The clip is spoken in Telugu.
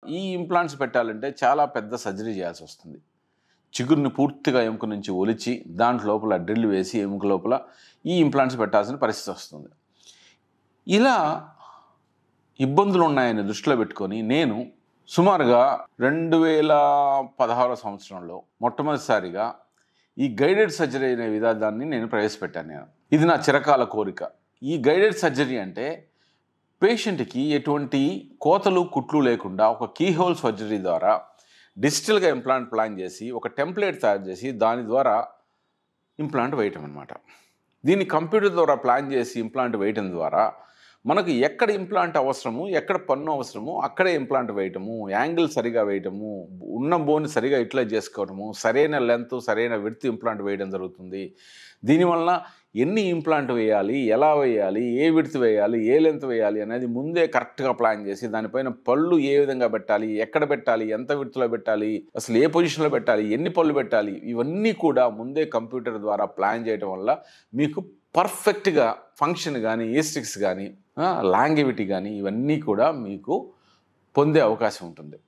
ఈ ఇంప్లాంట్స్ పెట్టాలంటే చాలా పెద్ద సర్జరీ చేయాల్సొస్తుంది. చిగురుని పూర్తిగా ఎముక నుంచి ఒలిచి దాంట్ లోపల డ్రిల్ వేసి ఎముక లోపల ఈ ఇంప్లాంట్స్ పెట్టాల్సిన పరిస్థితి వస్తుంది. ఇలా ఇబ్బందులున్నాయని దృష్టిలో పెట్టుకొని నేను సుమారుగా 2016 సంవత్సరంలో మొట్టమొదటిసారిగా ఈ గైడెడ్ సర్జరీ అనే విధానాన్ని నేను ప్రవేశపెట్టాను. ఇది నా చిరకాల కోరిక. ఈ గైడెడ్ సర్జరీ అంటే పేషెంట్‌కి ఎటువంటి కోతలు, కుట్లు లేకుండా ఒక కీహోల్ సర్జరీ ద్వారా డిజిటల్‌గా ఇంప్లాంట్ ప్లాన్ చేసి, ఒక టెంప్లేట్ తయారు చేసి దాని ద్వారా ఇంప్లాంట్ వేయటం అన్నమాట. దీన్ని కంప్యూటర్ ద్వారా ప్లాన్ చేసి ఇంప్లాంట్ వేయటం ద్వారా మనకు ఎక్కడ ఇంప్లాంట్ అవసరము, ఎక్కడ పన్ను అవసరము అక్కడే ఇంప్లాంట్ వేయటము, యాంగిల్ సరిగా వేయటము, ఉన్న బోన్ సరిగా యుటిలైజ్ చేసుకోవటము, సరైన లెంత్, సరైన విడ్త్ ఇంప్లాంట్ వేయడం జరుగుతుంది. దీనివలన ఎన్ని ఇంప్లాంట్ వేయాలి, ఎలా వేయాలి, ఏ విడ్త్ వేయాలి, ఏ లెంత్ వేయాలి అనేది ముందే కరెక్ట్‌గా ప్లాన్ చేసి దానిపైన పళ్ళు ఏ విధంగా పెట్టాలి, ఎక్కడ పెట్టాలి, ఎంత విడ్త్‌లో పెట్టాలి, అసలు ఏ పొజిషన్‌లో పెట్టాలి, ఎన్ని పళ్ళు పెట్టాలి, ఇవన్నీ కూడా ముందే కంప్యూటర్ ద్వారా ప్లాన్ చేయటం వల్ల మీకు పర్ఫెక్ట్‌గా ఫంక్షన్ గానీ, ఈస్థెటిక్స్ గానీ, లాంగెవిటీ గానీ ఇవన్నీ కూడా మీకు పొందే అవకాశం ఉంటుంది.